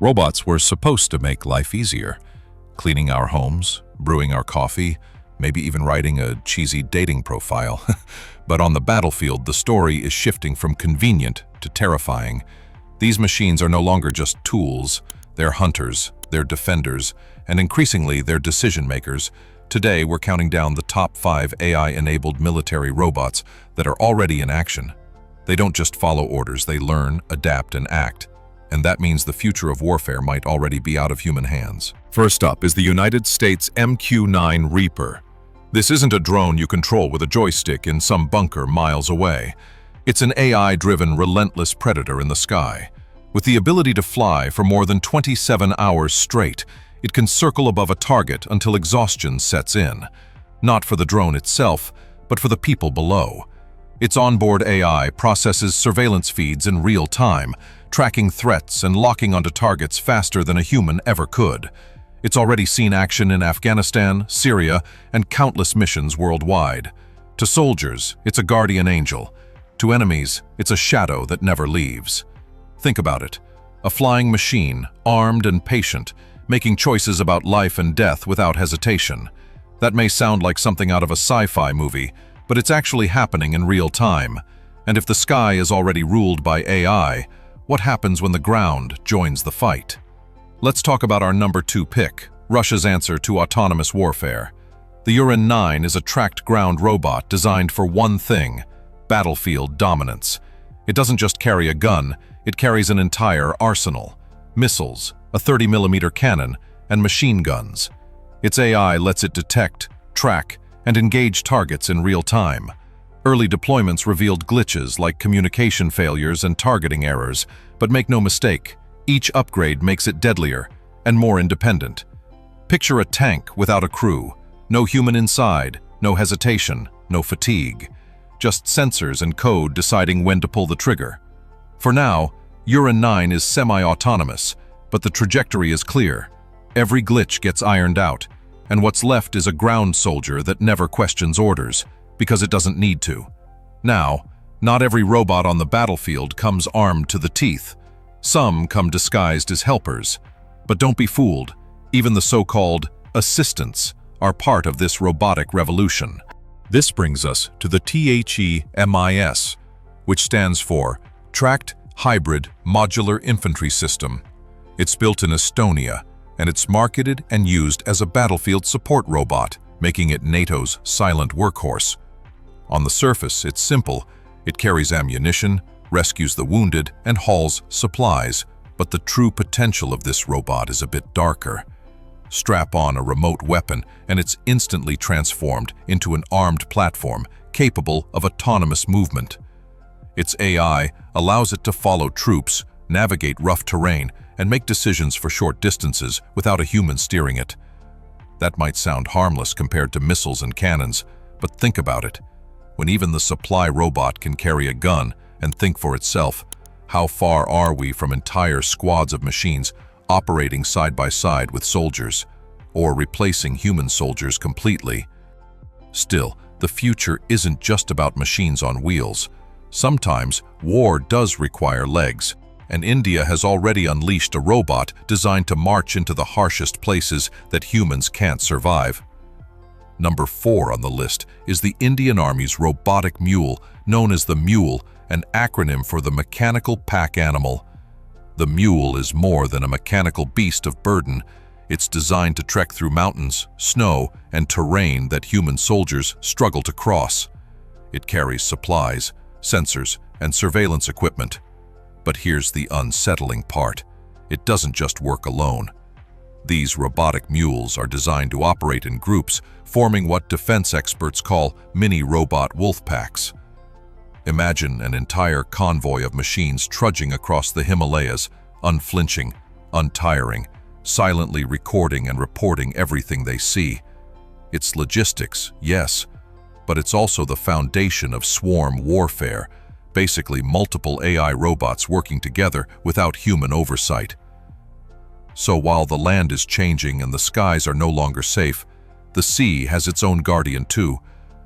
Robots were supposed to make life easier, cleaning our homes, brewing our coffee, maybe even writing a cheesy dating profile. But on the battlefield, the story is shifting from convenient to terrifying. These machines are no longer just tools, they're hunters, they're defenders, and increasingly they're decision makers. Today, we're counting down the top 5 AI-enabled military robots that are already in action. They don't just follow orders, they learn, adapt, and act. And that means the future of warfare might already be out of human hands. First up is the United States MQ-9 Reaper. This isn't a drone you control with a joystick in some bunker miles away. It's an AI-driven, relentless predator in the sky. With the ability to fly for more than 27 hours straight, it can circle above a target until exhaustion sets in. Not for the drone itself, but for the people below. Its onboard AI processes surveillance feeds in real time, tracking threats and locking onto targets faster than a human ever could. It's already seen action in Afghanistan, Syria, and countless missions worldwide. To soldiers, it's a guardian angel. To enemies, it's a shadow that never leaves. Think about it. A flying machine, armed and patient, making choices about life and death without hesitation. That may sound like something out of a sci-fi movie, but it's actually happening in real time. And if the sky is already ruled by AI, what happens when the ground joins the fight? Let's talk about our number 2 pick, Russia's answer to autonomous warfare. The Uran 9 is a tracked ground robot designed for one thing: battlefield dominance. It doesn't just carry a gun, it carries an entire arsenal. Missiles, a 30mm cannon, and machine guns. Its AI lets it detect, track, and engage targets in real time. Early deployments revealed glitches like communication failures and targeting errors, but make no mistake, each upgrade makes it deadlier and more independent. Picture a tank without a crew. No human inside, no hesitation, no fatigue. Just sensors and code deciding when to pull the trigger. For now, Uran 9 is semi-autonomous, but the trajectory is clear. Every glitch gets ironed out, and what's left is a ground soldier that never questions orders, because it doesn't need to. Now, not every robot on the battlefield comes armed to the teeth. Some come disguised as helpers. But don't be fooled, even the so-called assistants are part of this robotic revolution. This brings us to the THE-MIS, which stands for Tracked Hybrid Modular Infantry System. It's built in Estonia, and it's marketed and used as a battlefield support robot, making it NATO's silent workhorse. On the surface, it's simple. It carries ammunition, rescues the wounded, and hauls supplies. But the true potential of this robot is a bit darker. Strap on a remote weapon, and it's instantly transformed into an armed platform capable of autonomous movement. Its AI allows it to follow troops, navigate rough terrain, and make decisions for short distances without a human steering it. That might sound harmless compared to missiles and cannons, but think about it. When even the supply robot can carry a gun and think for itself, how far are we from entire squads of machines operating side by side with soldiers, or replacing human soldiers completely? Still, the future isn't just about machines on wheels. Sometimes, war does require legs, and India has already unleashed a robot designed to march into the harshest places that humans can't survive. Number 4 on the list is the Indian Army's robotic mule, known as the Mule, an acronym for the mechanical pack animal. The Mule is more than a mechanical beast of burden. It's designed to trek through mountains, snow, and terrain that human soldiers struggle to cross. It carries supplies, sensors, and surveillance equipment. But here's the unsettling part. It doesn't just work alone. These robotic mules are designed to operate in groups, forming what defense experts call mini-robot wolf packs. Imagine an entire convoy of machines trudging across the Himalayas, unflinching, untiring, silently recording and reporting everything they see. It's logistics, yes, but it's also the foundation of swarm warfare, basically multiple AI robots working together without human oversight. So while the land is changing and the skies are no longer safe, the sea has its own guardian too,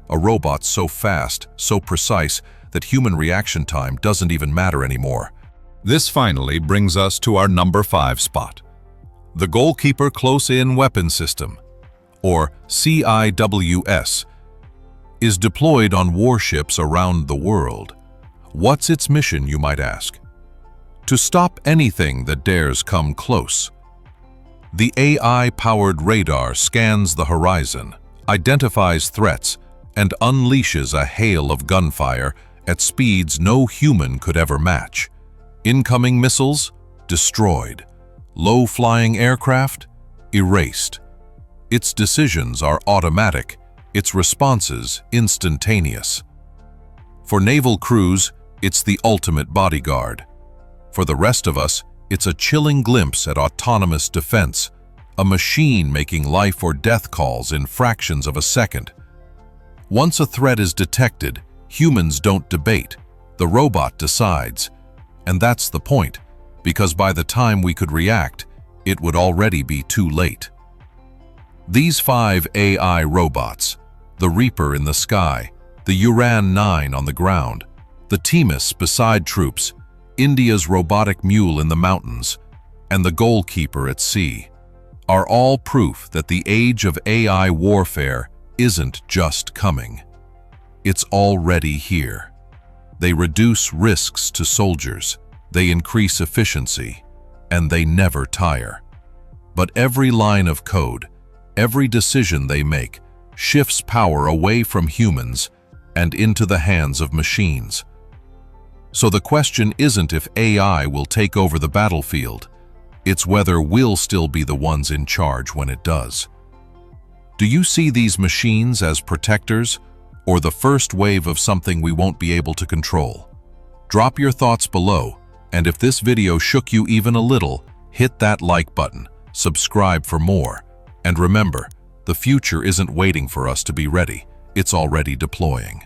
a robot so fast, so precise, that human reaction time doesn't even matter anymore. This finally brings us to our number 5 spot. The Goalkeeper Close-In Weapon System, or CIWS, is deployed on warships around the world. What's its mission, you might ask? To stop anything that dares come close. The AI-powered radar scans the horizon, identifies threats, and unleashes a hail of gunfire at speeds no human could ever match. Incoming missiles? Destroyed. Low-flying aircraft? Erased. Its decisions are automatic, its responses instantaneous. For naval crews, it's the ultimate bodyguard. For the rest of us, it's a chilling glimpse at autonomous defense, a machine making life or death calls in fractions of a second. Once a threat is detected, humans don't debate, the robot decides. And that's the point, because by the time we could react, it would already be too late. These 5 AI robots, the Reaper in the sky, the Uran-9 on the ground, the Themis beside troops, India's robotic mule in the mountains, and the Goalkeeper at sea, are all proof that the age of AI warfare isn't just coming. It's already here. They reduce risks to soldiers, they increase efficiency, and they never tire. But every line of code, every decision they make, shifts power away from humans and into the hands of machines. So the question isn't if AI will take over the battlefield, it's whether we'll still be the ones in charge when it does. Do you see these machines as protectors, or the first wave of something we won't be able to control? Drop your thoughts below, and if this video shook you even a little, hit that like button, subscribe for more, and remember, the future isn't waiting for us to be ready, it's already deploying.